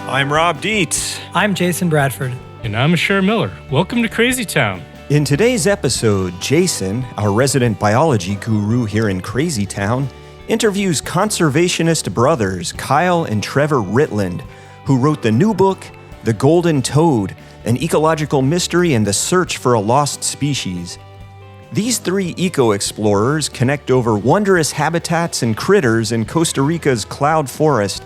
I'm Rob Dietz. I'm Jason Bradford. And I'm Asher Miller. Welcome to Crazy Town. In today's episode, Jason, our resident biology guru here in Crazy Town, interviews conservationist brothers Kyle and Trevor Ritland, who wrote the new book, The Golden Toad, an ecological mystery and the search for a lost species. These three eco-explorers connect over wondrous habitats and critters in Costa Rica's cloud forest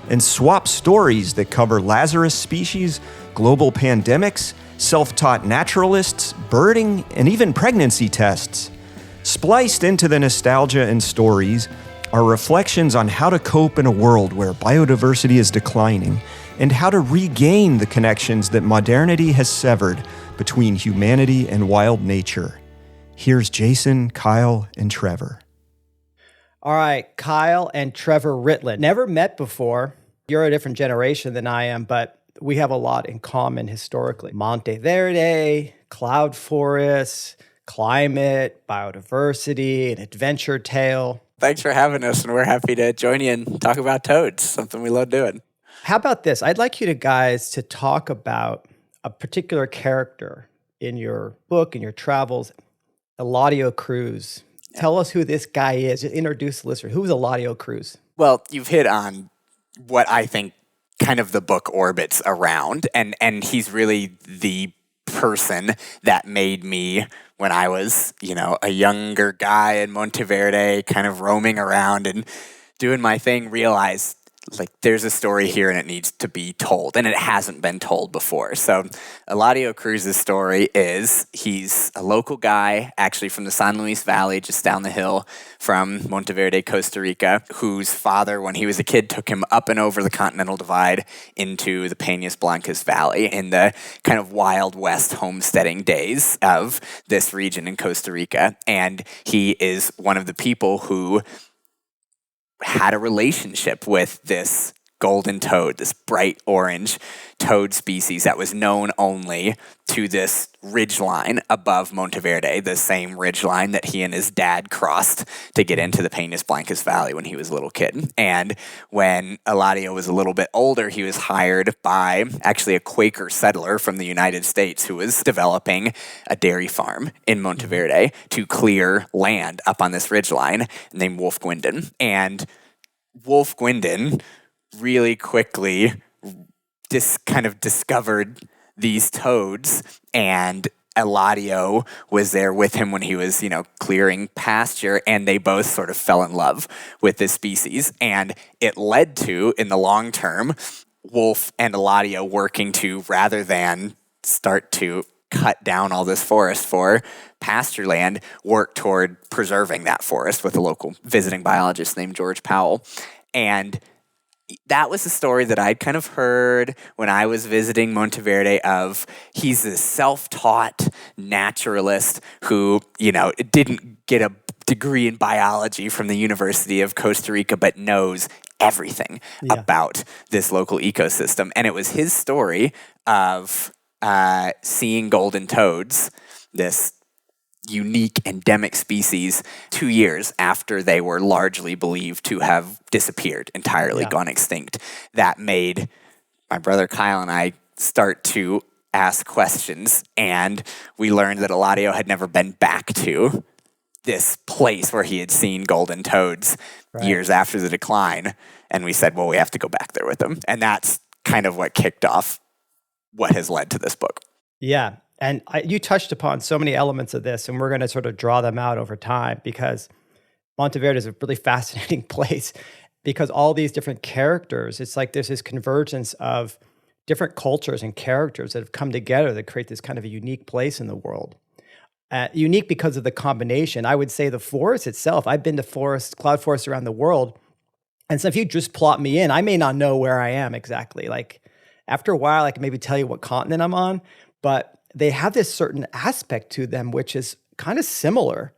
and swap stories that cover Lazarus species, global pandemics, self-taught naturalists, birding, and even pregnancy tests. Spliced into the nostalgia and stories are reflections on how to cope in a world where biodiversity is declining and how to regain the connections that modernity has severed between humanity and wild nature. Here's Jason, Kyle, and Trevor. All right, Kyle and Trevor Ritland. Never met before. You're a different generation than I am, but we have a lot in common historically. Monteverde, cloud forests, climate, biodiversity, an adventure tale. Thanks for having us, and we're happy to join you and talk about toads, something we love doing. How about this? I'd like you guys to talk about a particular character in your book, in your travels, Eladio Cruz. Tell us who this guy is. Introduce the listener. Who is Eladio Cruz? Well, you've hit on what I think kind of the book orbits around, and he's really the person that made me, when I was, a younger guy in Monteverde, kind of roaming around and doing my thing, realize there's a story here and it needs to be told, and it hasn't been told before. So Eladio Cruz's story is he's a local guy, actually from the San Luis Valley, just down the hill from Monteverde, Costa Rica, whose father, when he was a kid, took him up and over the Continental Divide into the Peñas Blancas Valley in the kind of Wild West homesteading days of this region in Costa Rica. And he is one of the people who had a relationship with this golden toad, this bright orange toad species that was known only to this ridgeline above Monteverde, the same ridgeline that he and his dad crossed to get into the Peñas Blancas Valley when he was a little kid. And when Eladio was a little bit older, he was hired by actually a Quaker settler from the United States who was developing a dairy farm in Monteverde to clear land up on this ridgeline named Wolf Gwyndon. And Wolf Gwyndon really quickly kind of discovered these toads, and Eladio was there with him when he was, clearing pasture, and they both sort of fell in love with this species. And it led to, in the long term, Wolf and Eladio working to, rather than start to cut down all this forest for pasture land, work toward preserving that forest with a local visiting biologist named George Powell. And that was a story that I'd kind of heard when I was visiting Monteverde of he's a self-taught naturalist who, didn't get a degree in biology from the University of Costa Rica, but knows everything about this local ecosystem. And it was his story of seeing golden toads, this unique endemic species, 2 years after they were largely believed to have disappeared entirely, gone extinct. That made my brother Kyle and I start to ask questions, and we learned that Eladio had never been back to this place where he had seen golden toads years after the decline. And we said, well, we have to go back there with them. And that's kind of what kicked off what has led to this book. Yeah. And you touched upon so many elements of this, and we're going to sort of draw them out over time because Monteverde is a really fascinating place because all these different characters, it's like there's this convergence of different cultures and characters that have come together that create this kind of a unique place in the world. Unique because of the combination. I would say the forest itself, I've been to cloud forests around the world, and so if you just plot me in, I may not know where I am exactly. Like after a while, I can maybe tell you what continent I'm on, but they have this certain aspect to them, which is kind of similar.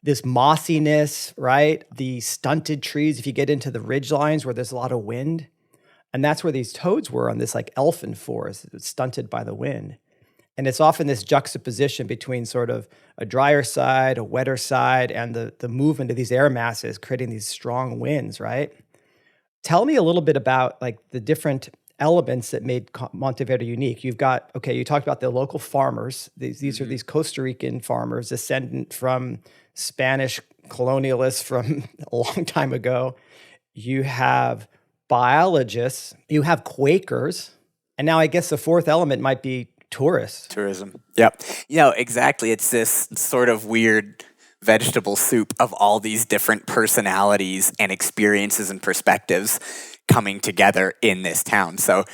This mossiness, right? The stunted trees, if you get into the ridge lines where there's a lot of wind. And that's where these toads were on this elfin forest, stunted by the wind. And it's often this juxtaposition between sort of a drier side, a wetter side, and the movement of these air masses creating these strong winds, right? Tell me a little bit about the different elements that made Monteverde unique. You've got, okay, you talked about the local farmers. These are these Costa Rican farmers, descendant from Spanish colonialists from a long time ago. You have biologists, you have Quakers, and now I guess the fourth element might be tourists. Tourism. Yep. Exactly. It's this sort of weird vegetable soup of all these different personalities and experiences and perspectives coming together in this town. So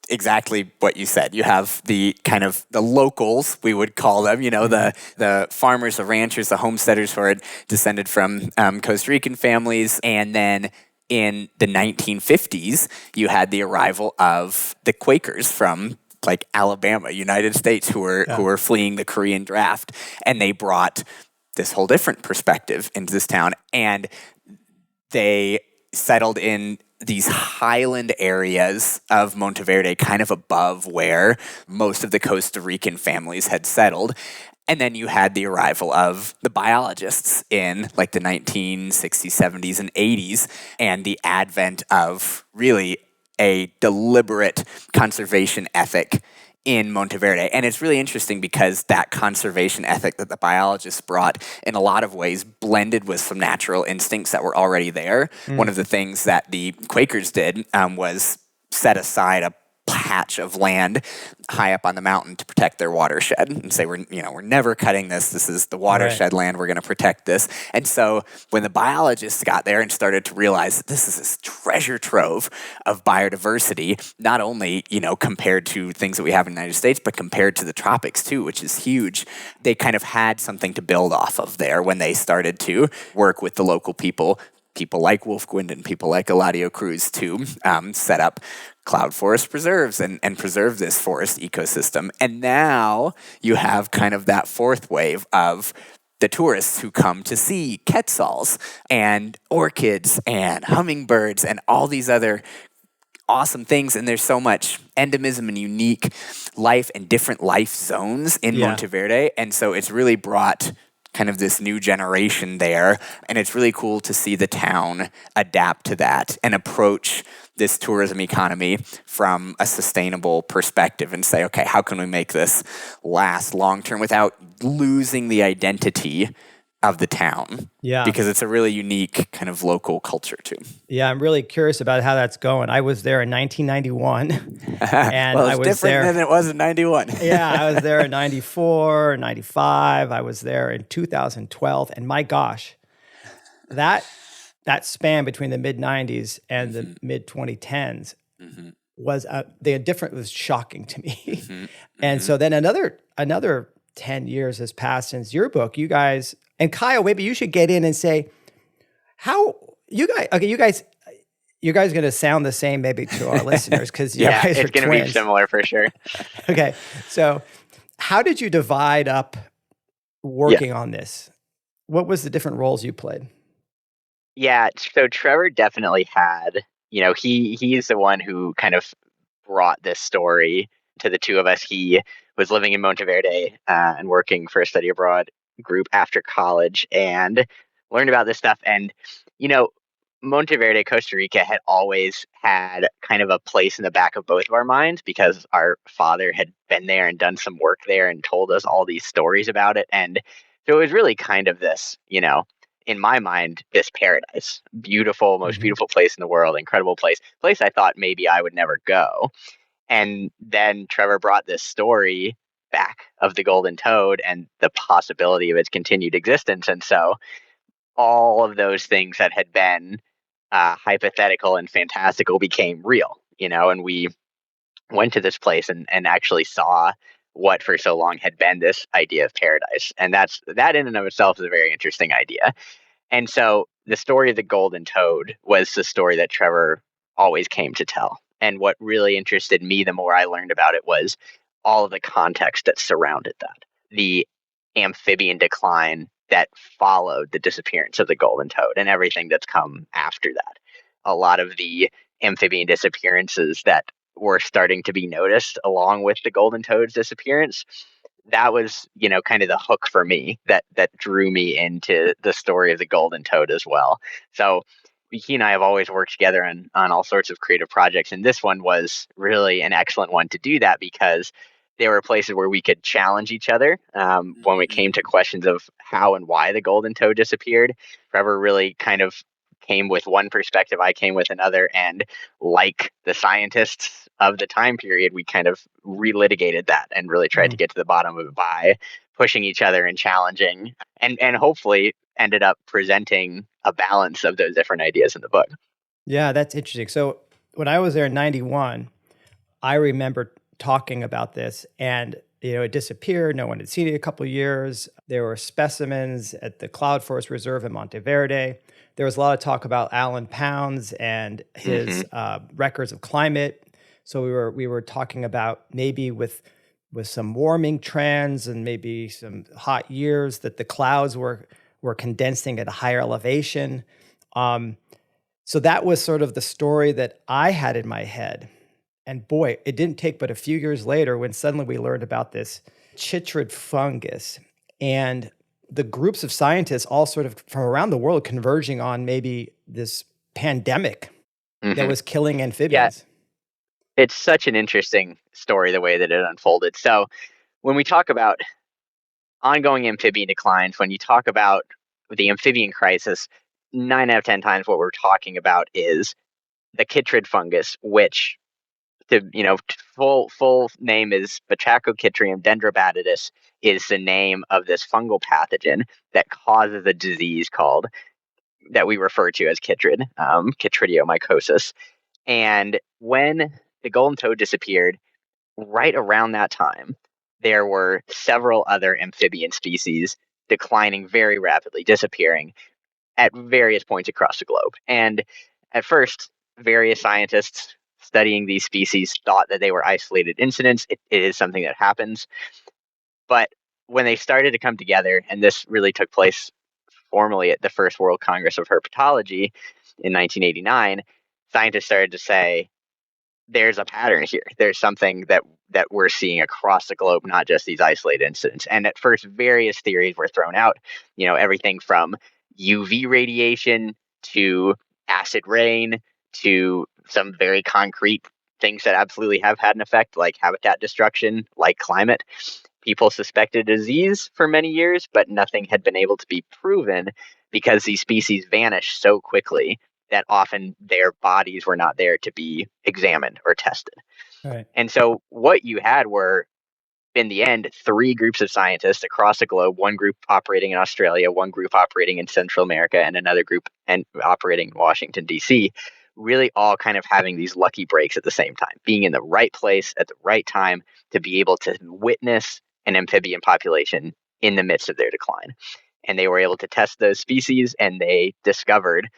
exactly what you said. You have the kind of the locals, we would call them, the farmers, the ranchers, the homesteaders who are descended from Costa Rican families. And then in the 1950s, you had the arrival of the Quakers from like Alabama, United States, who were fleeing the Korean draft, and they brought this whole different perspective into this town, and they settled in these highland areas of Monteverde, kind of above where most of the Costa Rican families had settled. And then you had the arrival of the biologists in like the 1960s, 70s, and 80s, and the advent of really a deliberate conservation ethic in Monteverde. And it's really interesting because that conservation ethic that the biologists brought in a lot of ways blended with some natural instincts that were already there. One of the things that the Quakers did was set aside a patch of land high up on the mountain to protect their watershed and say, we're never cutting this. This is the watershed land. We're going to protect this. And so when the biologists got there and started to realize that this is this treasure trove of biodiversity, not only, compared to things that we have in the United States, but compared to the tropics too, which is huge, they kind of had something to build off of there when they started to work with the local people like Wolfgwind and people like Eladio Cruz to set up cloud forest preserves and preserve this forest ecosystem. And now you have kind of that fourth wave of the tourists who come to see quetzals and orchids and hummingbirds and all these other awesome things. And there's so much endemism and unique life and different life zones in Monteverde. And so it's really brought kind of this new generation there. And it's really cool to see the town adapt to that and approach this tourism economy from a sustainable perspective and say, okay, how can we make this last long term without losing the identity of the town? Yeah. Because it's a really unique kind of local culture too. Yeah, I'm really curious about how that's going. I was there in 1991. And well, it's I was different there, than it was in 91. Yeah, I was there in 94, 95. I was there in 2012. And my gosh, that span between the mid-90s and the mid-2010s was was shocking to me. And so then another 10 years has passed since your book. You guys, and Kyle, maybe you should get in and say, how you guys are going to sound the same maybe to our listeners because you guys are it's going to be similar for sure. Okay, so how did you divide up working on this? What was the different roles you played? Yeah, so Trevor definitely had, he's the one who kind of brought this story to the two of us. He was living in Monteverde and working for a study abroad group after college and learned about this stuff. And, Monteverde, Costa Rica had always had kind of a place in the back of both of our minds because our father had been there and done some work there and told us all these stories about it. And so it was really kind of this, in my mind, this paradise, beautiful, most beautiful place in the world, incredible place I thought maybe I would never go. And then Trevor brought this story back of the golden toad and the possibility of its continued existence. And so all of those things that had been hypothetical and fantastical became real, and we went to this place and actually saw what for so long had been this idea of paradise. And that in and of itself is a very interesting idea. And so the story of the golden toad was the story that Trevor always came to tell. And what really interested me the more I learned about it was all of the context that surrounded that. The amphibian decline that followed the disappearance of the golden toad and everything that's come after that. A lot of the amphibian disappearances that were starting to be noticed along with the golden toad's disappearance, that was, kind of the hook for me that drew me into the story of the golden toad as well. So, he and I have always worked together on all sorts of creative projects. And this one was really an excellent one to do that because there were places where we could challenge each other when we came to questions of how and why the golden toad disappeared. Trevor really kind of came with one perspective, I came with another. And like the scientists of the time period, we kind of relitigated that and really tried to get to the bottom of it by pushing each other and challenging and hopefully ended up presenting a balance of those different ideas in the book. Yeah, that's interesting. So when I was there in 91, I remember talking about this and it disappeared. No one had seen it a couple of years. There were specimens at the Cloud Forest Reserve in Monteverde. There was a lot of talk about Alan Pounds and his records of climate. So we were talking about maybe with some warming trends and maybe some hot years that the clouds were condensing at a higher elevation. So that was sort of the story that I had in my head. And boy, it didn't take but a few years later when suddenly we learned about this chytrid fungus and the groups of scientists all sort of from around the world converging on maybe this pandemic that was killing amphibians. Yeah. It's such an interesting story, the way that it unfolded. So when we talk about ongoing amphibian declines, when you talk about the amphibian crisis, 9 out of 10 times what we're talking about is the chytrid fungus, which full name is Batrachochytrium dendrobatidis, is the name of this fungal pathogen that causes a disease called that we refer to as chytrid, chytridiomycosis. And when the golden toad disappeared, right around that time, there were several other amphibian species declining very rapidly, disappearing at various points across the globe. And at first, various scientists studying these species thought that they were isolated incidents. It is something that happens. But when they started to come together, and this really took place formally at the First World Congress of Herpetology in 1989, scientists started to say, there's a pattern here. There's something that we're seeing across the globe, not just these isolated incidents. And at first, various theories were thrown out, everything from UV radiation to acid rain to some very concrete things that absolutely have had an effect, like habitat destruction, like climate. People suspected disease for many years, but nothing had been able to be proven because these species vanish so quickly that often their bodies were not there to be examined or tested. Right. And so what you had were, in the end, 3 groups of scientists across the globe, one group operating in Australia, one group operating in Central America, and another group operating in Washington, D.C., really all kind of having these lucky breaks at the same time, being in the right place at the right time to be able to witness an amphibian population in the midst of their decline. And they were able to test those species, and they discovered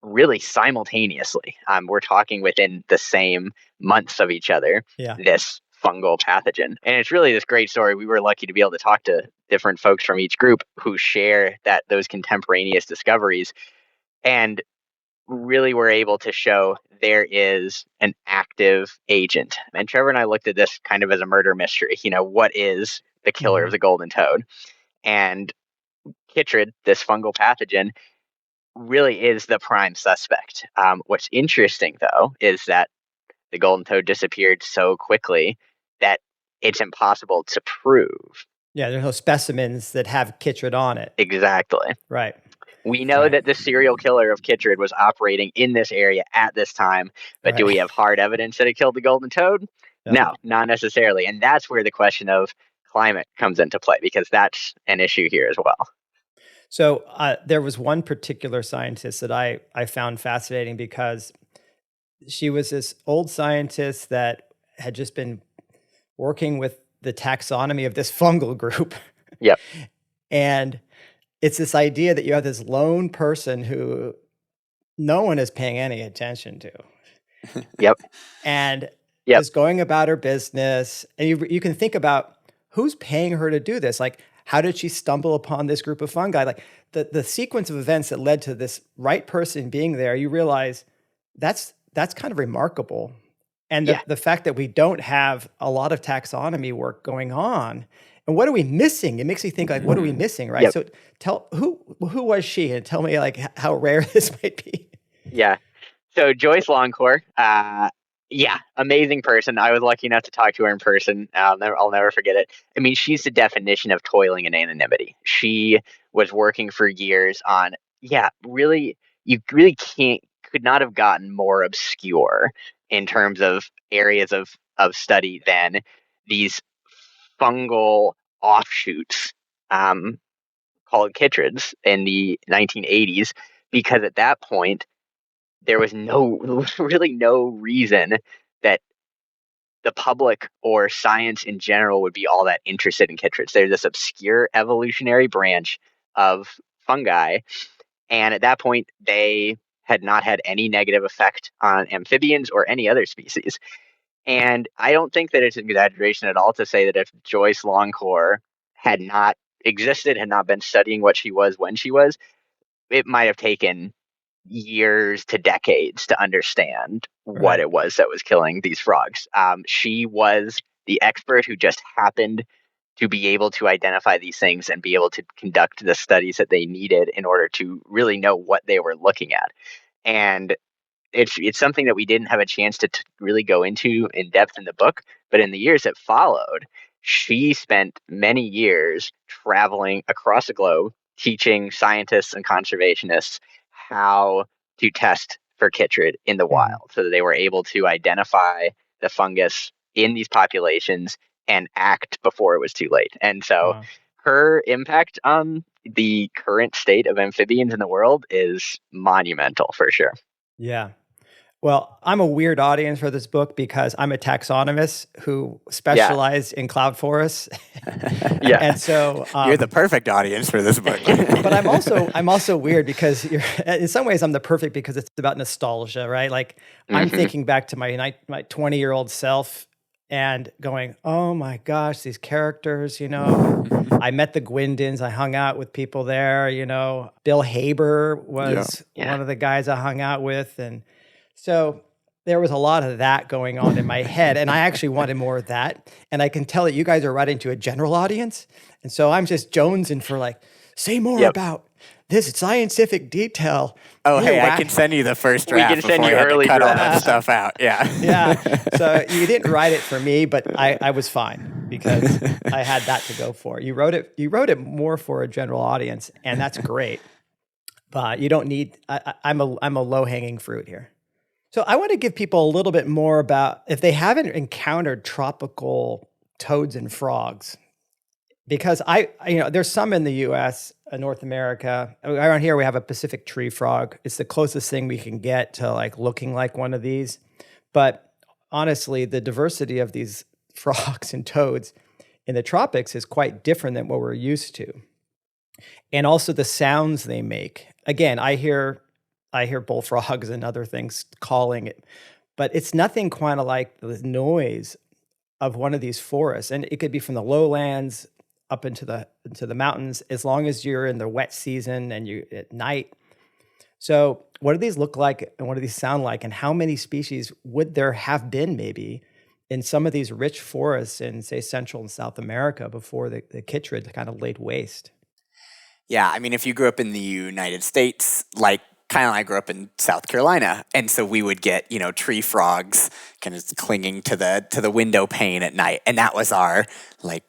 really simultaneously, we're talking within the same months of each other, this fungal pathogen. And it's really this great story. We were lucky to be able to talk to different folks from each group who share those contemporaneous discoveries and really were able to show there is an active agent. And Trevor and I looked at this kind of as a murder mystery. What is the killer of the golden toad? And chytrid, this fungal pathogen, really is the prime suspect. What's interesting, though, is that the golden toad disappeared so quickly that it's impossible to prove. Yeah, there's no specimens that have chytrid on it. Exactly. Right. We know that the serial killer of chytrid was operating in this area at this time, but do we have hard evidence that it killed the golden toad? Yeah. No, not necessarily. And that's where the question of climate comes into play, because that's an issue here as well. So there was one particular scientist that I found fascinating because she was this old scientist that had just been working with the taxonomy of this fungal group. Yep. And it's this idea that you have this lone person who no one is paying any attention to. Yep. And is going about her business. And you can think about who's paying her to do this. Like, how did she stumble upon this group of fungi? Like the sequence of events that led to this right person being there, you realize that's kind of remarkable. And the fact that we don't have a lot of taxonomy work going on. And what are we missing? It makes me think, like, what are we missing, right? Yep. So who was she? And tell me, like, how rare this might be. Yeah. So Joyce Longcore, yeah, amazing person. I was lucky enough to talk to her in person. I'll never forget it. I mean, she's the definition of toiling in anonymity. She was working for years on, yeah, really, you really could not have gotten more obscure in terms of areas of study than these fungal offshoots called chytrids in the 1980s, because at that point, there was really no reason that the public or science in general would be all that interested in chytrids. They're this obscure evolutionary branch of fungi. And at that point, they had not had any negative effect on amphibians or any other species. And I don't think that it's an exaggeration at all to say that if Joyce Longcore had not existed, had not been studying what she was when she was, it might have taken years to decades to understand what Right. it was that was killing these frogs. She was the expert who just happened to be able to identify these things and be able to conduct the studies that they needed in order to really know what they were looking at. And it's something that we didn't have a chance to really go into in depth in the book, but in the years that followed, she spent many years traveling across the globe teaching scientists and conservationists how to test for chytrid in the Mhm. wild so that they were able to identify the fungus in these populations and act before it was too late. And so Wow. her impact on the current state of amphibians in the world is monumental for sure. Yeah. Well, I'm a weird audience for this book because I'm a taxonomist who Yeah. specialized in cloud forests. Yeah. And so, You're the perfect audience for this book. but I'm also weird because in some ways I'm the perfect because it's about nostalgia, right? Like I'm Mhm. thinking back to my 20-year-old self and going, oh my gosh, these characters, I met the Gwendens. I hung out with people there, Bill Haber was Yeah. one of the guys I hung out with. And so there was a lot of that going on in my head. And I actually wanted more of that. And I can tell that you guys are writing to a general audience. And so I'm just jonesing for like, say more Yep. about this scientific detail. Oh, You're hey, I whack. can send you the first We can draft send before you I had to early cut all that drafts. stuff out. Yeah. Yeah. So you didn't write it for me, but I was fine because I had that to go for. You wrote it more for a general audience, and that's great. But you don't need I'm a low-hanging fruit here. So I want to give people a little bit more about if they haven't encountered tropical toads and frogs, because there's some in the US, North America. Around here we have a Pacific tree frog. It's the closest thing we can get to like looking like one of these. But honestly, the diversity of these frogs and toads in the tropics is quite different than what we're used to. And also the sounds they make. Again, I hear bullfrogs and other things calling it, but it's nothing quite like the noise of one of these forests. And it could be from the lowlands up into the mountains, as long as you're in the wet season and you at night. So what do these look like and what do these sound like? And how many species would there have been maybe in some of these rich forests in, say, Central and South America before the chytrid kind of laid waste? Yeah, I mean, if you grew up in the United States, like Kyle and I grew up in South Carolina, and so we would get, tree frogs kind of clinging to the window pane at night, and that was our like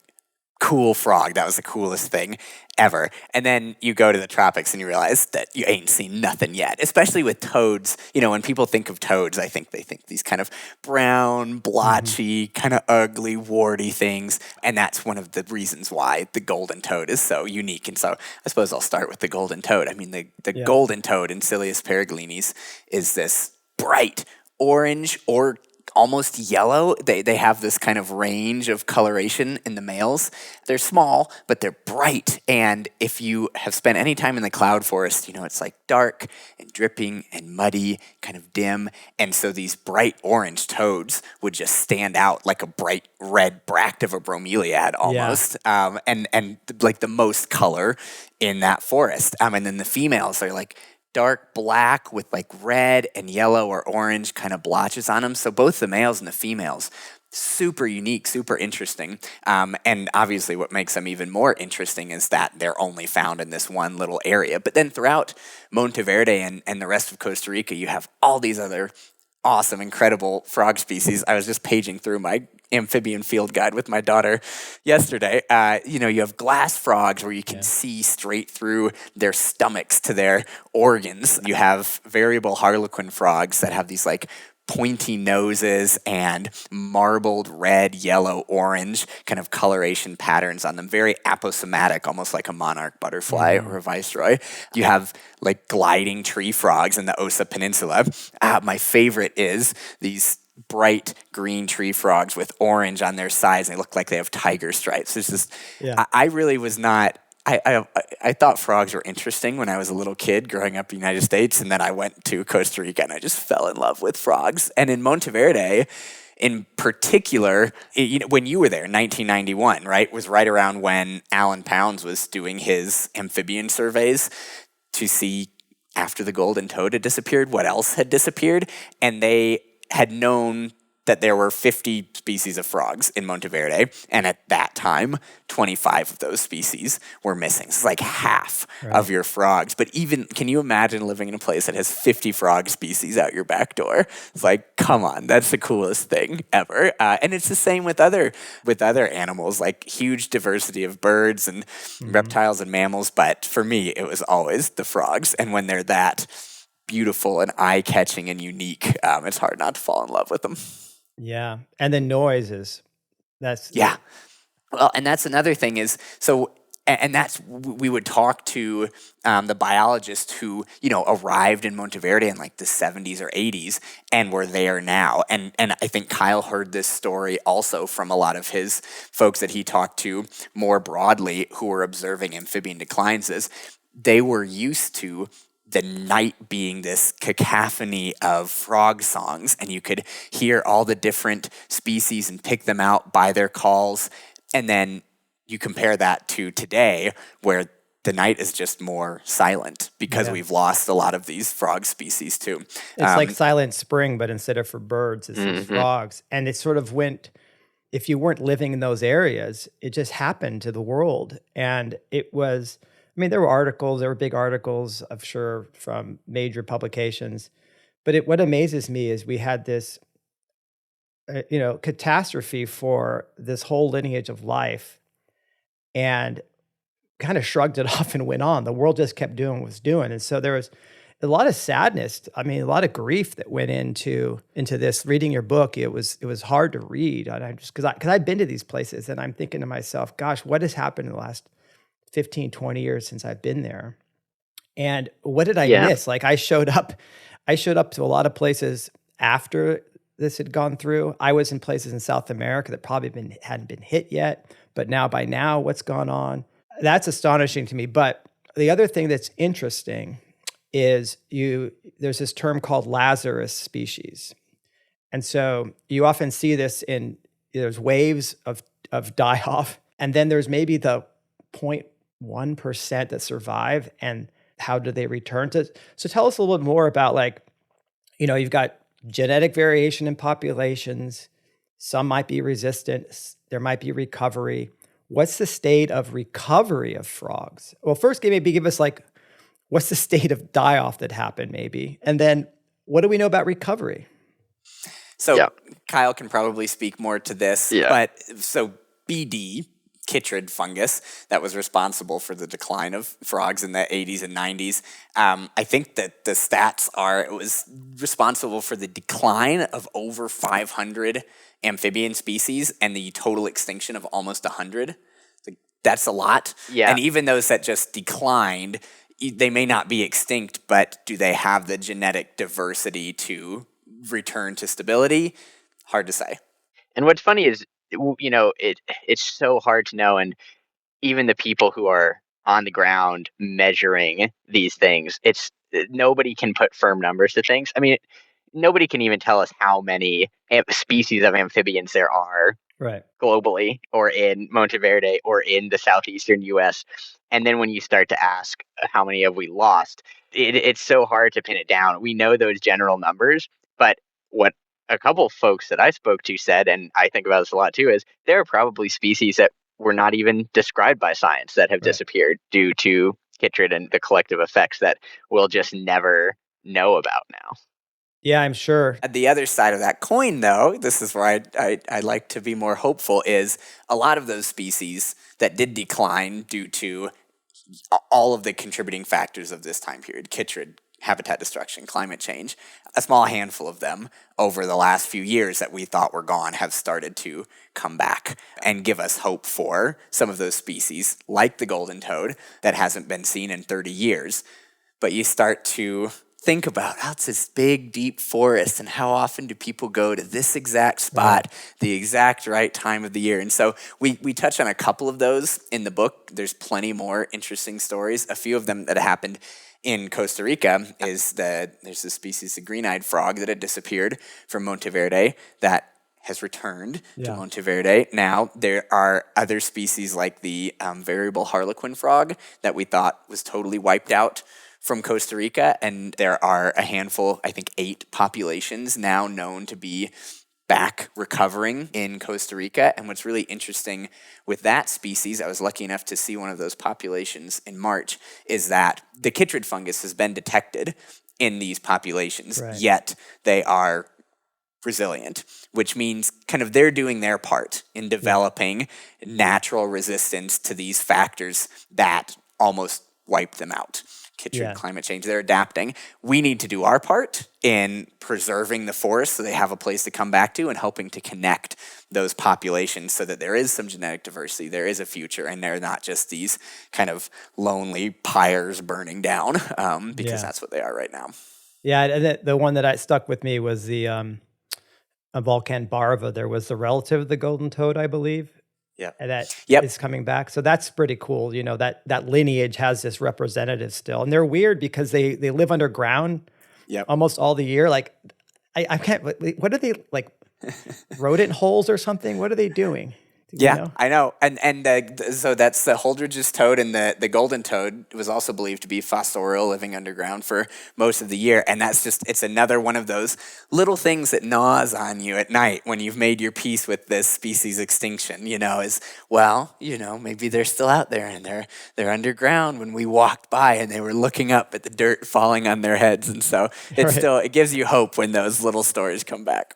cool frog. That was the coolest thing ever. And then you go to the tropics and you realize that you ain't seen nothing yet, especially with toads. When people think of toads, I think they think these kind of brown, blotchy, kind of ugly, warty things. And that's one of the reasons why the golden toad is so unique. And so I suppose I'll start with the golden toad. I mean, the golden toad, Encilius peregrinis, is this bright orange or almost yellow. They have this kind of range of coloration in the males. They're small, but they're bright. And if you have spent any time in the cloud forest, it's like dark and dripping and muddy, kind of dim. And so these bright orange toads would just stand out like a bright red bract of a bromeliad almost. Yeah. And like the most color in that forest. And then the females are like dark black with like red and yellow or orange kind of blotches on them. So both the males and the females super unique, super interesting. And obviously what makes them even more interesting is that they're only found in this one little area. But then throughout Monteverde and the rest of Costa Rica, you have all these other awesome, incredible frog species. I was just paging through my amphibian field guide with my daughter yesterday. You have glass frogs where you can see straight through their stomachs to their organs. You have variable harlequin frogs that have these like pointy noses and marbled red, yellow, orange kind of coloration patterns on them. Very aposematic, almost like a monarch butterfly or a viceroy. You have like gliding tree frogs in the Osa Peninsula. My favorite is these bright green tree frogs with orange on their sides. They look like they have tiger stripes. It's just, I really was not. I thought frogs were interesting when I was a little kid growing up in the United States, and then I went to Costa Rica and I just fell in love with frogs. And in Monteverde, in particular, when you were there, 1991, right, was right around when Alan Pounds was doing his amphibian surveys to see, after the golden toad had disappeared, what else had disappeared. And they had known that there were 50 species of frogs in Monteverde, and at that time, 25 of those species were missing. It's like half of your frogs. But even, can you imagine living in a place that has 50 frog species out your back door? It's like, come on, that's the coolest thing ever. And it's the same with other animals, like huge diversity of birds and reptiles and mammals. But for me, it was always the frogs. And when they're that beautiful and eye-catching and unique, it's hard not to fall in love with them. Yeah. And the noises. Yeah. Well, and that's another thing is, we would talk to the biologists who, arrived in Monteverde in like the 70s or 80s and were there now. And I think Kyle heard this story also from a lot of his folks that he talked to more broadly who were observing amphibian declines, is they were used to the night being this cacophony of frog songs, and you could hear all the different species and pick them out by their calls. And then you compare that to today, where the night is just more silent because we've lost a lot of these frog species too. It's like Silent Spring, but instead of for birds, it's these frogs. And it sort of went, if you weren't living in those areas, it just happened to the world. And it was, there were big articles, I'm sure, from major publications. But what amazes me is we had this, catastrophe for this whole lineage of life and kind of shrugged it off and went on. The world just kept doing what it was doing. And so there was a lot of sadness. A lot of grief that went into this. Reading your book, it was hard to read. And I just, because I've been to these places and I'm thinking to myself, gosh, what has happened in the last 15, 20 years since I've been there. And what did I miss? Like I showed up to a lot of places after this had gone through. I was in places in South America that probably hadn't been hit yet, but by now, what's gone on? That's astonishing to me. But the other thing that's interesting is there's this term called Lazarus species. And so you often see this there's waves of die-off, and then there's maybe the 0.1% that survive, and how do they return to? So tell us a little bit more about you've got genetic variation in populations. Some might be resistant. There might be recovery. What's the state of recovery of frogs? Well, first, maybe give us what's the state of die-off that happened maybe? And then what do we know about recovery? So Kyle can probably speak more to this, but so BD, chytrid fungus, that was responsible for the decline of frogs in the 80s and 90s. I think that the stats are, it was responsible for the decline of over 500 amphibian species and the total extinction of almost 100. That's a lot. Yeah. And even those that just declined, they may not be extinct, but do they have the genetic diversity to return to stability? Hard to say. And what's funny is, it's so hard to know. And even the people who are on the ground measuring these things, nobody can put firm numbers to things. Nobody can even tell us how many species of amphibians there are globally, or in Monteverde, or in the southeastern U.S. And then when you start to ask how many have we lost, it's so hard to pin it down. We know those general numbers, but what a couple folks that I spoke to said, and I think about this a lot too, is there are probably species that were not even described by science that have Right. disappeared due to chytrid and the collective effects that we'll just never know about now. Yeah, I'm sure. At the other side of that coin, though, this is where I like to be more hopeful, is a lot of those species that did decline due to all of the contributing factors of this time period, chytrid, habitat destruction, climate change, a small handful of them over the last few years that we thought were gone have started to come back and give us hope for some of those species, like the golden toad, that hasn't been seen in 30 years. But you start to think about, it's this big, deep forest, and how often do people go to this exact spot, the exact right time of the year? And so we touch on a couple of those in the book. There's plenty more interesting stories. A few of them that happened in Costa Rica is that there's this species of green-eyed frog that had disappeared from Monteverde that has returned to Monteverde. Now, there are other species like the variable harlequin frog that we thought was totally wiped out from Costa Rica, and there are a handful, I think 8 populations now known to be back recovering in Costa Rica. And what's really interesting with that species, I was lucky enough to see one of those populations in March, is that the chytrid fungus has been detected in these populations, yet they are resilient, which means kind of they're doing their part in developing natural resistance to these factors that almost wiped them out. Chytrid, climate change, they're adapting. We need to do our part in preserving the forest so they have a place to come back to, and helping to connect those populations so that there is some genetic diversity, there is a future, and they're not just these kind of lonely pyres burning down, because that's what they are right now. Yeah, and the one that stuck with me was the Volcan Barva. There was the relative of the golden toad, I believe. And that is coming back. So that's pretty cool. You know, that lineage has this representative still. And they're weird because they live underground almost all the year. Like, I can't, what are they, like, rodent holes or something? What are they doing? Yeah, you know? I know. And so that's the Holdridge's toad, and the golden toad was also believed to be fossorial, living underground for most of the year. And that's just, it's another one of those little things that gnaws on you at night when you've made your peace with this species extinction, you know, is, well, you know, maybe they're still out there and they're underground when we walked by and they were looking up at the dirt falling on their heads. And so it's still, it gives you hope when those little stories come back.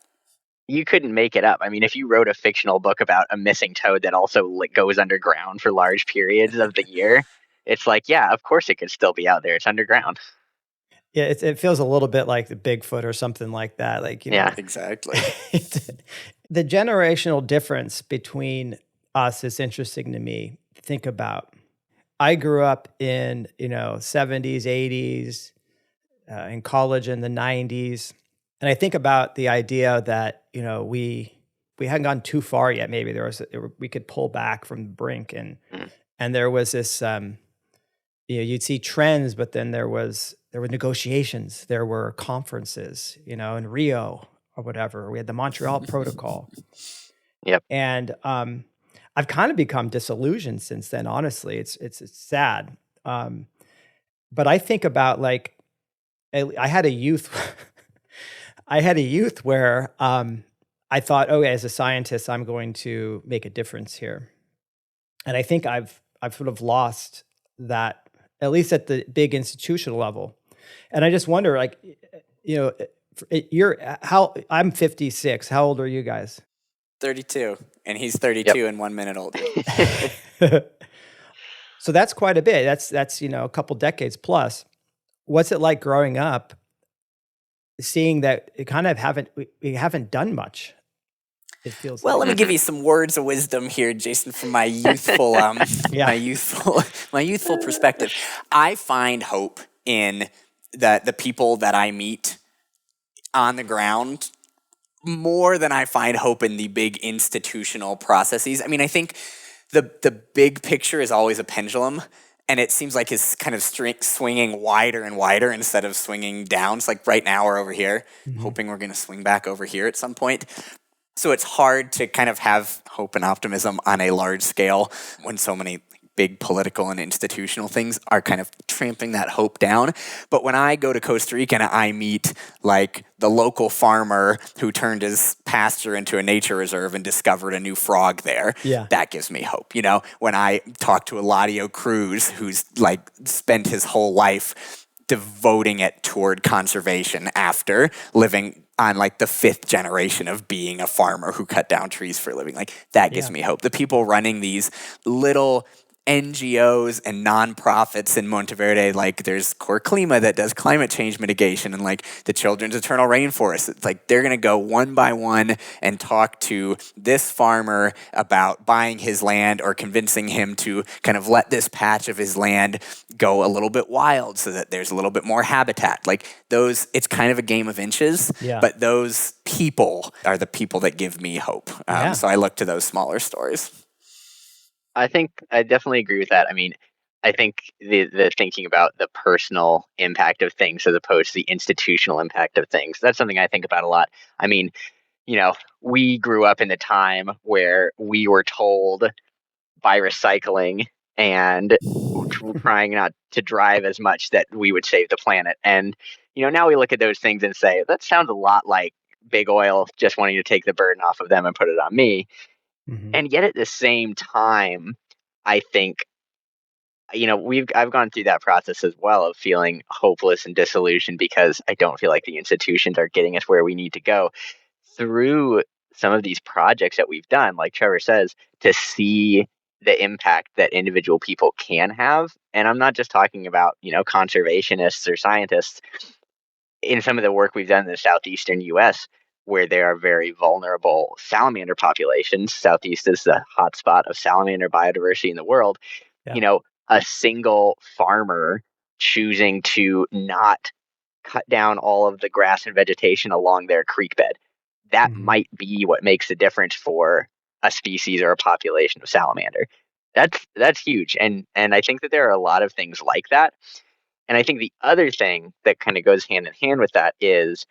You couldn't make it up. I mean, if you wrote a fictional book about a missing toad that also goes underground for large periods of the year, it's like, yeah, of course it could still be out there. It's underground. Yeah, it feels a little bit like the Bigfoot or something like that. Like, you know, exactly. The generational difference between us is interesting to me. Think about, I grew up in, 70s, 80s, in college in the 90s. And I think about the idea that, we hadn't gone too far yet. Maybe we could pull back from the brink, and there was this, you'd see trends, but then there were negotiations, there were conferences, in Rio or whatever. We had the Montreal Protocol. And I've kind of become disillusioned since then. Honestly, it's sad. But I think about, like, I had a youth. I had a youth where I thought, okay, as a scientist, I'm going to make a difference here. And I think I've sort of lost that, at least at the big institutional level. And I just wonder, like, I'm 56. How old are you guys? 32. And he's 32 and 1 minute older. So that's quite a bit. That's a couple decades plus. What's it like growing up, seeing that it kind of we haven't done much? It feels well. Like. Let me give you some words of wisdom here, Jason, from my youthful, my youthful perspective. I find hope in the people that I meet on the ground more than I find hope in the big institutional processes. I mean, I think the big picture is always a pendulum. And it seems like it's kind of swinging wider and wider instead of swinging down. It's like right now we're over here, hoping we're going to swing back over here at some point. So it's hard to kind of have hope and optimism on a large scale when so many big political and institutional things are kind of tramping that hope down. But when I go to Costa Rica and I meet like the local farmer who turned his pasture into a nature reserve and discovered a new frog there, that gives me hope. You know, when I talk to Eladio Cruz, who's like spent his whole life devoting it toward conservation after living on like the 5th generation of being a farmer who cut down trees for a living, like that gives me hope. The people running these little NGOs and nonprofits in Monteverde, like there's Core Klima that does climate change mitigation, and like the Children's Eternal Rainforest. It's like they're going to go one by one and talk to this farmer about buying his land or convincing him to kind of let this patch of his land go a little bit wild so that there's a little bit more habitat. Like those, it's kind of a game of inches, but those people are the people that give me hope. So I look to those smaller stories. I think I definitely agree with that. I mean, I think the thinking about the personal impact of things as opposed to the institutional impact of things, that's something I think about a lot. I mean, you know, we grew up in the time where we were told by recycling and trying not to drive as much that we would save the planet. And, you know, now we look at those things and say, that sounds a lot like big oil just wanting to take the burden off of them and put it on me. And yet at the same time, I think, you know, I've gone through that process as well of feeling hopeless and disillusioned because I don't feel like the institutions are getting us where we need to go through some of these projects that we've done, like Trevor says, to see the impact that individual people can have. And I'm not just talking about, you know, conservationists or scientists. In some of the work we've done in the southeastern US, where there are very vulnerable salamander populations. Southeast is the hotspot of salamander biodiversity in the world. You know, a single farmer choosing to not cut down all of the grass and vegetation along their creek bed, that might be what makes the difference for a species or a population of salamander. That's huge. And I think that there are a lot of things like that. And I think the other thing that kind of goes hand in hand with that is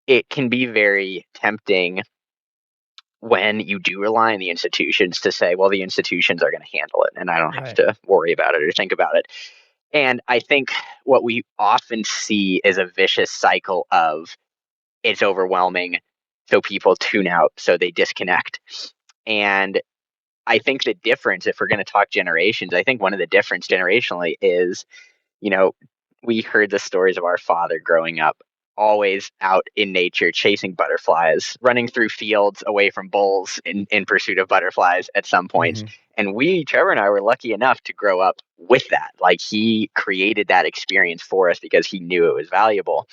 it can be very tempting when you do rely on the institutions to say, well, the institutions are going to handle it and I don't have to worry about it or think about it. And I think what we often see is a vicious cycle of it's overwhelming, so people tune out, so they disconnect. And I think the difference, if we're going to talk generations, I think one of the difference generationally is, you know, we heard the stories of our father growing up, always out in nature, chasing butterflies, running through fields away from bulls in pursuit of butterflies at some points. And Trevor and I were lucky enough to grow up with that. Like he created that experience for us because he knew it was valuable.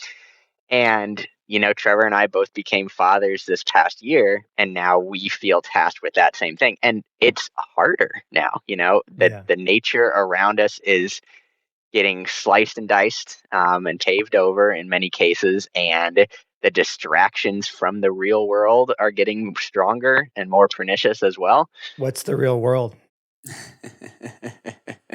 And, you know, Trevor and I both became fathers this past year, and now we feel tasked with that same thing. And it's harder now, you know, that the nature around us is getting sliced and diced and paved over in many cases, and the distractions from the real world are getting stronger and more pernicious as well. What's the real world?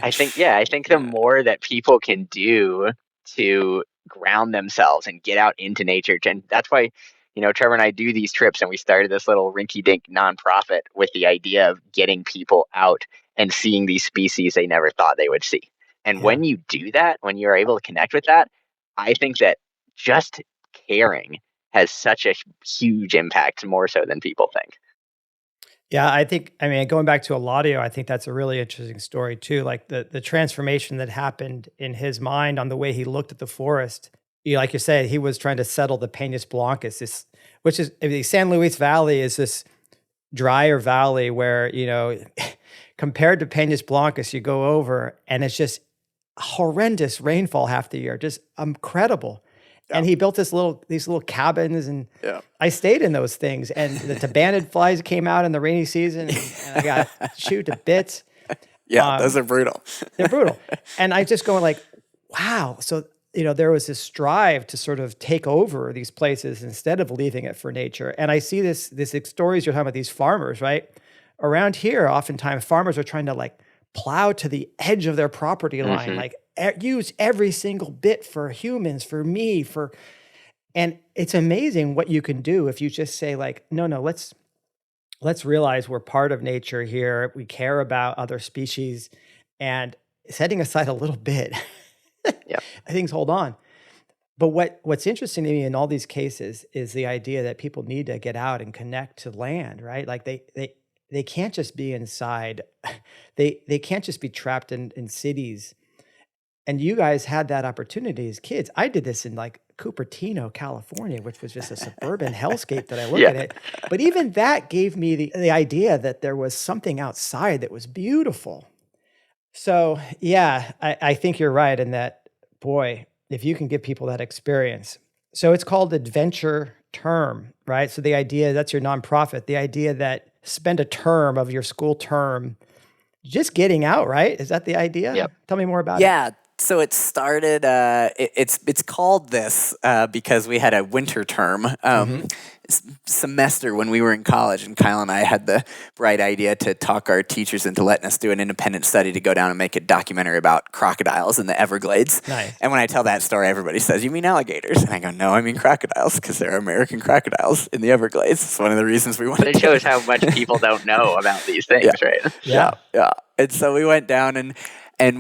I think the more that people can do to ground themselves and get out into nature, and that's why, you know, Trevor and I do these trips, and we started this little rinky-dink nonprofit with the idea of getting people out and seeing these species they never thought they would see. And when you do that, when you're able to connect with that, I think that just caring has such a huge impact, more so than people think. Yeah, I mean, going back to Eladio, I think that's a really interesting story too. Like the transformation that happened in his mind on the way he looked at the forest. Like you said, he was trying to settle the Peñas Blancas, which is, the San Luis Valley is this drier valley where, you know, compared to Peñas Blancas, you go over and it's just horrendous rainfall half the year, just incredible. And he built these little cabins, and I stayed in those things. And the tabanid flies came out in the rainy season, and I got chewed to bits. Those are brutal. They're brutal. And I just go like, wow. So, you know, there was this strive to sort of take over these places instead of leaving it for nature. And I see this stories you're talking about, these farmers, right? Around here, oftentimes farmers are trying to like plow to the edge of their property line, like use every single bit for humans, for me, and it's amazing what you can do if you just say like, no, let's let's realize we're part of nature here. We care about other species, and setting aside a little bit, Yep. things hold on. But what's interesting to me in all these cases is the idea that people need to get out and connect to land, right? Like they can't just be inside. They can't just be trapped in cities. And you guys had that opportunity as kids. I did this in like Cupertino, California, which was just a suburban hellscape that I look at Yeah. it. But even that gave me the idea that there was something outside that was beautiful. So yeah, I think you're right in that, boy, if you can give people that experience. So it's called Adventure Term, right? So the idea, that's your nonprofit, the idea that spend a term of your school term just getting out, right? Is that the idea? Yep. Tell me more about it. Yeah. So it started. It's called this because we had a winter term semester when we were in college, and Kyle and I had the bright idea to talk our teachers into letting us do an independent study to go down and make a documentary about crocodiles in the Everglades. Nice. And when I tell that story, everybody says, "You mean alligators?" And I go, "No, I mean crocodiles, because there are American crocodiles in the Everglades." It's one of the reasons we wanted. But it shows how much people don't know about these things, right? Yeah. And so we went down and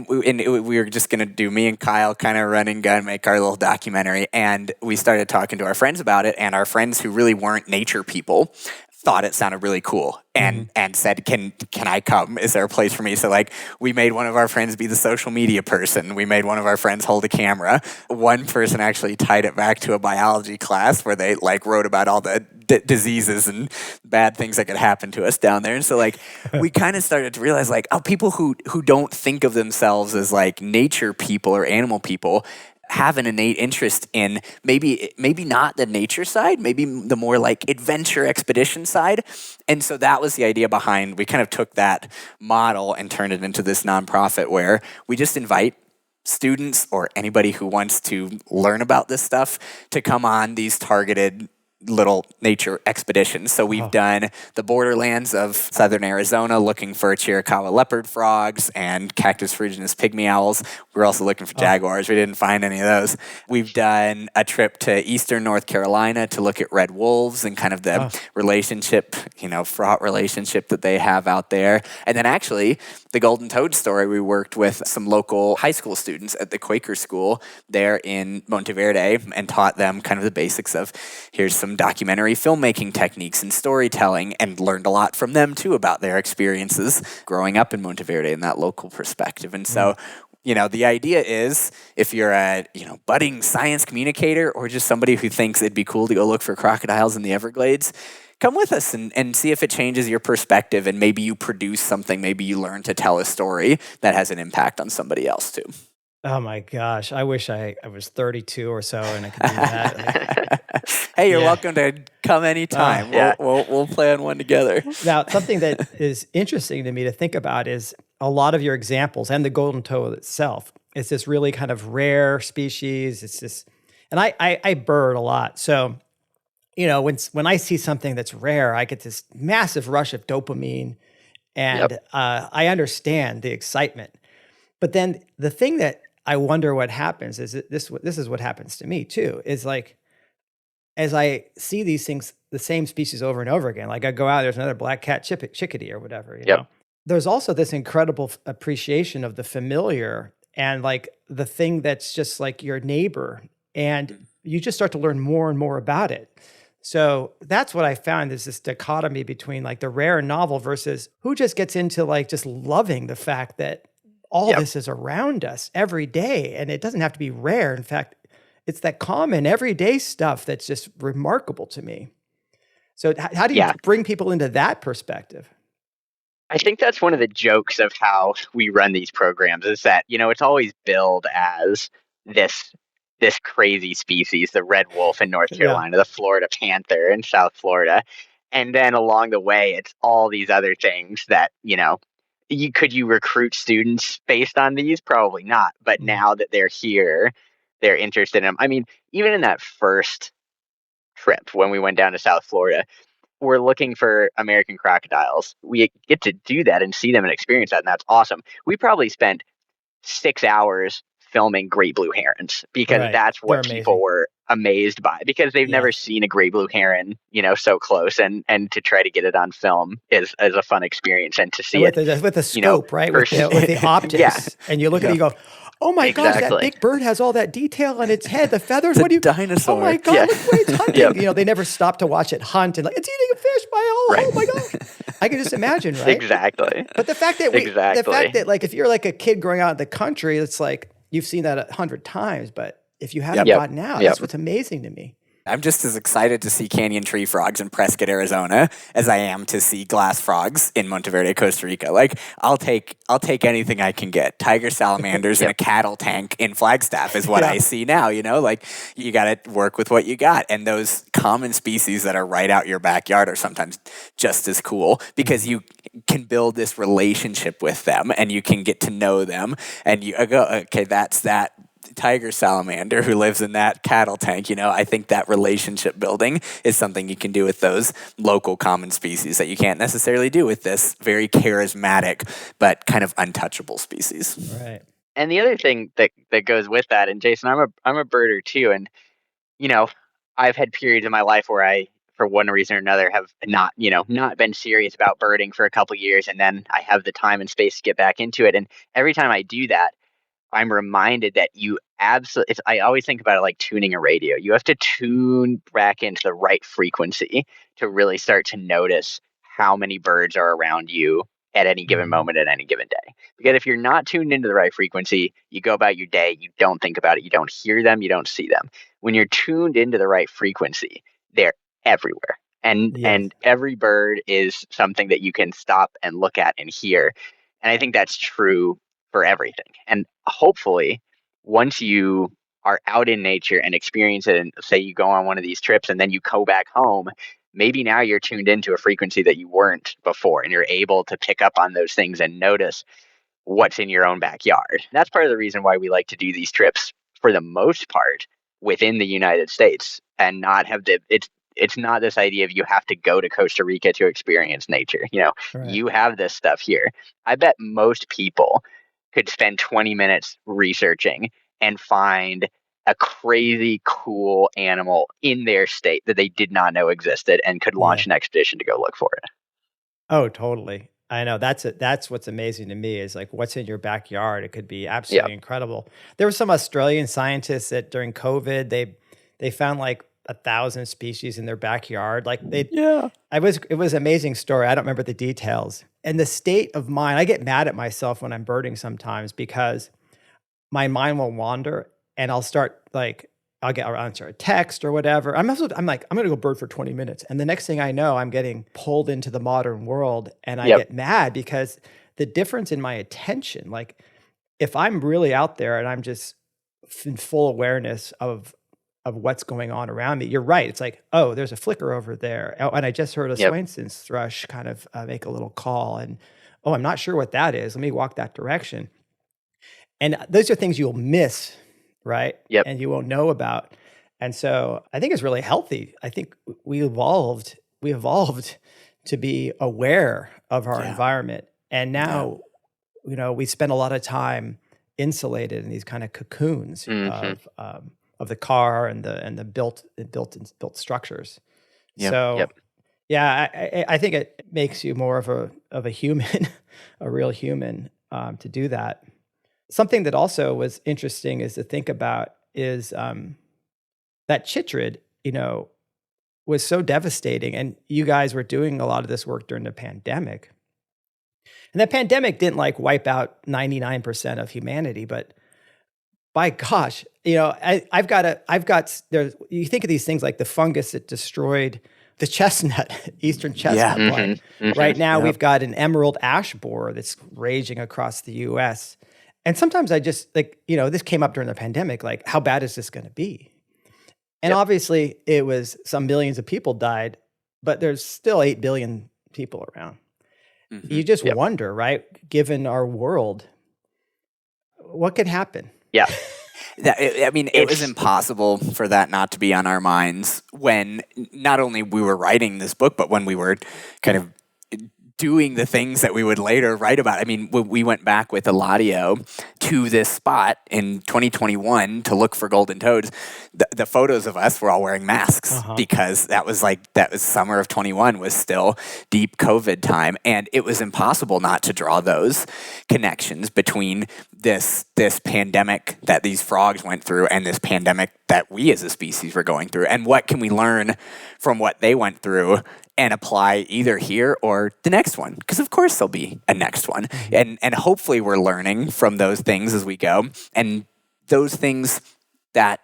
we were just going to do, me and Kyle kind of run and gun, make our little documentary. And we started talking to our friends about it. And our friends who really weren't nature people thought it sounded really cool and said, can I come? Is there a place for me? So like we made one of our friends be the social media person. We made one of our friends hold a camera. One person actually tied it back to a biology class where they like wrote about all the diseases and bad things that could happen to us down there. And so like we kind of started to realize like, oh, people who don't think of themselves as like nature people or animal people have an innate interest in maybe not the nature side, maybe the more like adventure expedition side. And so that was the idea behind, we kind of took that model and turned it into this nonprofit where we just invite students or anybody who wants to learn about this stuff to come on these targeted little nature expeditions. So we've done the borderlands of southern Arizona looking for Chiricahua leopard frogs and Cactus ferruginous pygmy owls. We're also looking for jaguars. We didn't find any of those. We've done a trip to eastern North Carolina to look at red wolves and kind of the relationship, fraught relationship that they have out there. And then actually the golden toad story, we worked with some local high school students at the Quaker school there in Monteverde and taught them kind of the basics of, here's some documentary filmmaking techniques and storytelling, and learned a lot from them too about their experiences growing up in Monteverde in that local perspective. And so, the idea is if you're a, budding science communicator or just somebody who thinks it'd be cool to go look for crocodiles in the Everglades, come with us and see if it changes your perspective, and maybe you produce something, maybe you learn to tell a story that has an impact on somebody else too. Oh my gosh. I wish I was 32 or so and I could do that. Hey, you're welcome to come anytime. We'll plan one together. Now, something that is interesting to me to think about is a lot of your examples, and the golden toad itself, it's this really kind of rare species. It's this, and I bird a lot. So, when I see something that's rare, I get this massive rush of dopamine, and I understand the excitement. But then the thing that I wonder what happens is that this is what happens to me too, is like, as I see these things, the same species over and over again, like I go out, there's another black cat chickadee or whatever, you know? There's also this incredible appreciation of the familiar and like the thing that's just like your neighbor, and you just start to learn more and more about it. So that's what I found, is this dichotomy between like the rare and novel versus who just gets into like just loving the fact that all this is around us every day, and it doesn't have to be rare. In fact, it's that common everyday stuff that's just remarkable to me. So how do you bring people into that perspective? I think that's one of the jokes of how we run these programs, is that, it's always billed as this crazy species, the red wolf in North Carolina, the Florida panther in South Florida. And then along the way, it's all these other things that, could you recruit students based on these? Probably not. But now that they're here, they're interested in them. I mean, even in that first trip when we went down to South Florida, we're looking for American crocodiles. We get to do that and see them and experience that, and that's awesome. We probably spent 6 hours filming great blue herons, because that's what people were amazed by, because they've never seen a great blue heron, so close, and to try to get it on film is a fun experience, and to see with the scope, right? With the optics, and you look at it, you go, oh my gosh, that big bird has all that detail on its head, the feathers. What do you? Dinosaur. Oh my god, look what it's hunting. They never stop to watch it hunt, and it's eating a fish. Oh my god, I can just imagine, right? Exactly. But the fact that like if you're like a kid growing out in the country, it's like you've seen that 100 times, but if you haven't gotten out, that's what's amazing to me. I'm just as excited to see canyon tree frogs in Prescott, Arizona, as I am to see glass frogs in Monteverde, Costa Rica. Like, I'll take anything I can get. Tiger salamanders in a cattle tank in Flagstaff is what I see now. Like, you got to work with what you got, and those common species that are right out your backyard are sometimes just as cool, because you can build this relationship with them and you can get to know them, and you go, okay, that's that tiger salamander who lives in that cattle tank. I think that relationship building is something you can do with those local common species that you can't necessarily do with this very charismatic but kind of untouchable species. Right. And the other thing that goes with that, and Jason, I'm a birder too, and I've had periods in my life where I, for one reason or another, have not been serious about birding for a couple of years, and then I have the time and space to get back into it. And every time I do that, I'm reminded that I always think about it like tuning a radio. You have to tune back into the right frequency to really start to notice how many birds are around you at any given moment, at any given day. Because if you're not tuned into the right frequency, you go about your day, you don't think about it, you don't hear them, you don't see them. When you're tuned into the right frequency, they're everywhere. And every bird is something that you can stop and look at and hear. And I think that's true for everything. And hopefully, once you are out in nature and experience it, and say you go on one of these trips and then you go back home, maybe now you're tuned into a frequency that you weren't before, and you're able to pick up on those things and notice what's in your own backyard. That's part of the reason why we like to do these trips, for the most part, within the United States, and not have it's not this idea of you have to go to Costa Rica to experience nature. You have this stuff here. I bet most people could spend 20 minutes researching and find a crazy cool animal in their state that they did not know existed, and could launch an expedition to go look for it. Oh, totally. I know. That's what's amazing to me, is like what's in your backyard. It could be absolutely incredible. There were some Australian scientists that during COVID, they found like 1,000 species in their backyard. Like it was an amazing story. I don't remember the details. And the state of mind, I get mad at myself when I'm birding sometimes, because my mind will wander, and I'll start like, I'll answer a text or whatever. I'm like, I'm going to go bird for 20 minutes. And the next thing I know, I'm getting pulled into the modern world, and I get mad because the difference in my attention, like if I'm really out there and I'm just in full awareness of what's going on around me, you're right. It's like, oh, there's a flicker over there. Oh, and I just heard a Swainson's thrush kind of make a little call. And, oh, I'm not sure what that is. Let me walk that direction. And those are things you'll miss, right? Yep. And you won't know about. And so I think it's really healthy. I think we evolved to be aware of our environment. And now, we spend a lot of time insulated in these kind of cocoons of the car and the built structures. So I think it makes you more of a human, a real human, to do that. Something that also was interesting is to think about is that chytrid, was so devastating, and you guys were doing a lot of this work during the pandemic. And the pandemic didn't like wipe out 99% of humanity, but by gosh, I've got there. You think of these things like the fungus that destroyed the chestnut, eastern chestnut pine. Right now, we've got an emerald ash borer that's raging across the U.S. And sometimes I just this came up during the pandemic. Like, how bad is this going to be? And obviously, it was some millions of people died, but there's still 8 billion people around. You just wonder, right? Given our world, what could happen? Yeah. It was impossible for that not to be on our minds when not only we were writing this book, but when we were kind of doing the things that we would later write about. I mean, when we went back with Eladio to this spot in 2021 to look for golden toads, the photos of us were all wearing masks because that was summer of 21 was still deep COVID time. And it was impossible not to draw those connections between this pandemic that these frogs went through and this pandemic that we as a species were going through. And what can we learn from what they went through and apply either here or the next one? Because of course there'll be a next one. And hopefully we're learning from those things as we go. And those things that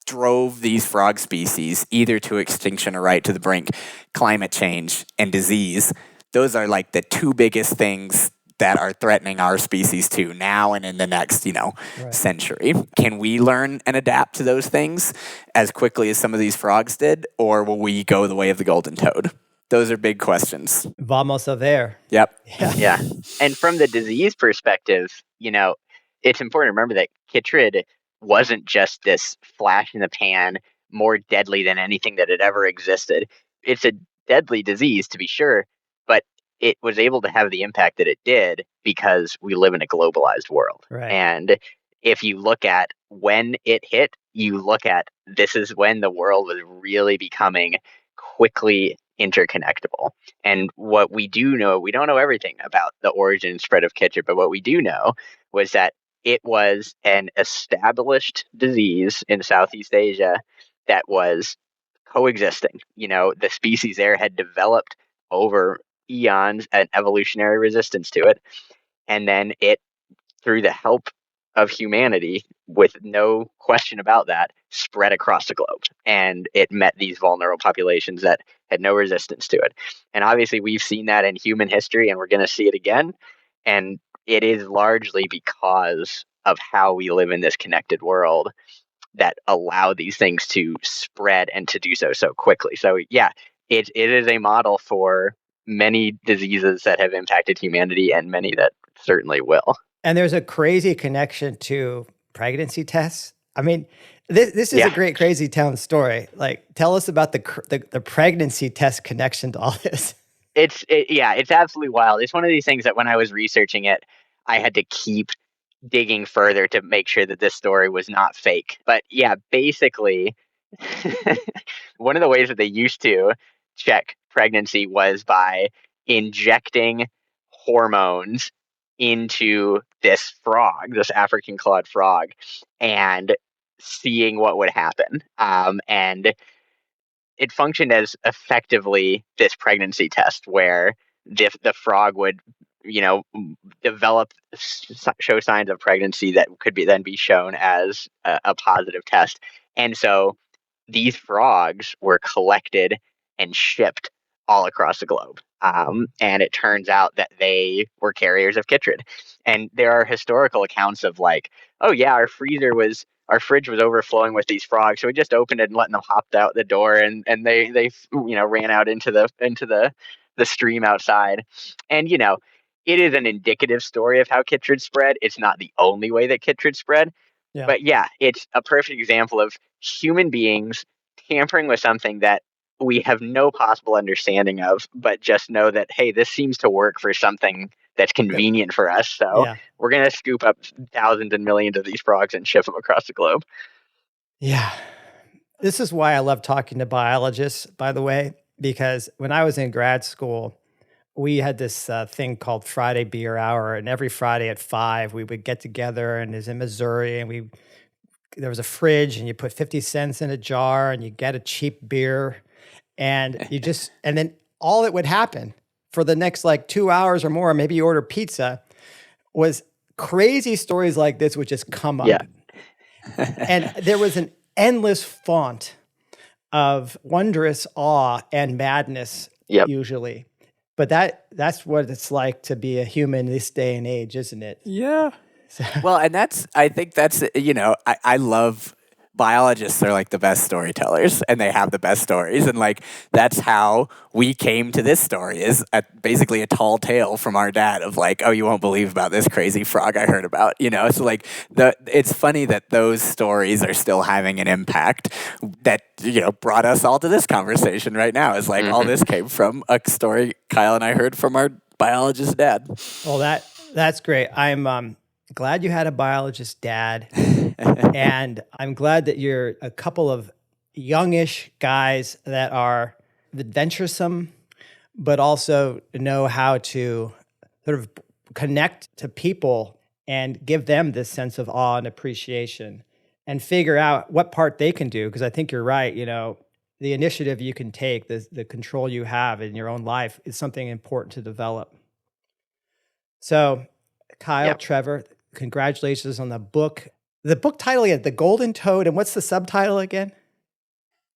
drove these frog species either to extinction or right to the brink, climate change and disease, those are like the two biggest things that are threatening our species too now and in the next, century. Can we learn and adapt to those things as quickly as some of these frogs did, or will we go the way of the golden toad? Those are big questions. Vamos a ver. Yep. Yeah. And from the disease perspective, it's important to remember that chytrid wasn't just this flash in the pan, more deadly than anything that had ever existed. It's a deadly disease, to be sure, but it was able to have the impact that it did because we live in a globalized world. Right. And if you look at when it hit, you look at this is when the world was really becoming quickly interconnectable. And what we do know, we don't know everything about the origin and spread of chytrid, but what we do know was that it was an established disease in Southeast Asia that was coexisting. The species there had developed over eons an evolutionary resistance to it. And then it, through the help of humanity, with no question about that, spread across the globe. And it met these vulnerable populations that had no resistance to it. And obviously we've seen that in human history, and we're going to see it again. And it is largely because of how we live in this connected world that allow these things to spread and to do so quickly. So yeah, it is a model for many diseases that have impacted humanity and many that certainly will. And there's a crazy connection to pregnancy tests. I mean, this is a great crazy town story. Like, tell us about the pregnancy test connection to all this. It's absolutely wild. It's one of these things that when I was researching it, I had to keep digging further to make sure that this story was not fake. But yeah, basically, one of the ways that they used to check pregnancy was by injecting hormones into this frog, this African clawed frog, and seeing what would happen. And it functioned as effectively this pregnancy test where the frog would, develop, show signs of pregnancy that could then be shown as a positive test. And so these frogs were collected and shipped all across the globe. And it turns out that they were carriers of chytrid. And there are historical accounts of like, oh yeah, our fridge was overflowing with these frogs, so we just opened it and letting them hop out the door, and they ran out into the stream outside. And it is an indicative story of how chytrid spread. It's not the only way that chytrid spread. Yeah. But yeah, it's a perfect example of human beings tampering with something that we have no possible understanding of, but just know that, hey, this seems to work for something that's convenient for us. So we're going to scoop up thousands and millions of these frogs and ship them across the globe. Yeah. This is why I love talking to biologists, by the way, because when I was in grad school, we had this thing called Friday Beer Hour, and every Friday at 5, we would get together, and it was in Missouri, and there was a fridge, and you put 50 cents in a jar, and you get a cheap beer, and and then all that would happen for the next 2 hours or more, maybe you order pizza, was crazy stories like this would just come up. Yeah. And there was an endless font of wondrous awe and madness, usually. But that's what it's like to be a human this day and age, isn't it? Yeah. Well, and I think that's, I love biologists are like the best storytellers, and they have the best stories. And that's how we came to this story, is basically a tall tale from our dad of oh, you won't believe about this crazy frog I heard about, So it's funny that those stories are still having an impact that, brought us all to this conversation right now. Is all this came from a story Kyle and I heard from biologist dad. Well, that's great. I'm glad you had a biologist dad, and I'm glad that you're a couple of youngish guys that are adventuresome, but also know how to sort of connect to people and give them this sense of awe and appreciation and figure out what part they can do. Because I think you're right, the initiative you can take, the control you have in your own life is something important to develop. So, Kyle, Yep. Trevor, congratulations on the book. The book title again, The Golden Toad, and what's the subtitle again?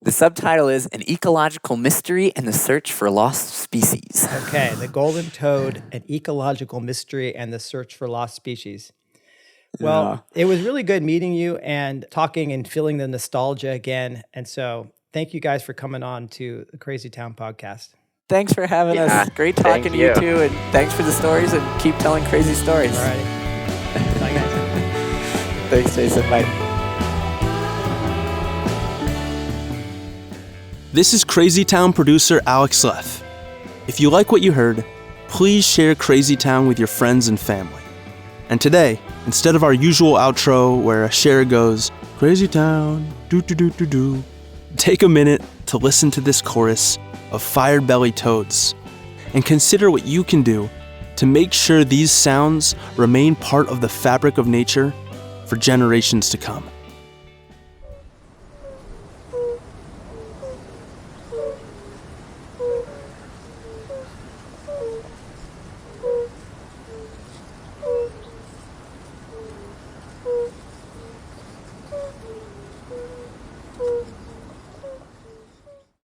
The subtitle is An Ecological Mystery and the Search for Lost Species. Okay, The Golden Toad, An Ecological Mystery and the Search for Lost Species. Well, It was really good meeting you and talking and feeling the nostalgia again. And so thank you guys for coming on to the Crazy Town podcast. Thanks for having us. Great talking thank to you you. too, and thanks for the stories, and keep telling crazy stories. All righty. Bye, guys. Thanks, Jason. Bye. This is Crazy Town producer Alex Leff. If you like what you heard, please share Crazy Town with your friends and family. And today, instead of our usual outro where a share goes, Crazy Town, do-do-do-do-do, take a minute to listen to this chorus of fire-bellied toads and consider what you can do to make sure these sounds remain part of the fabric of nature for generations to come.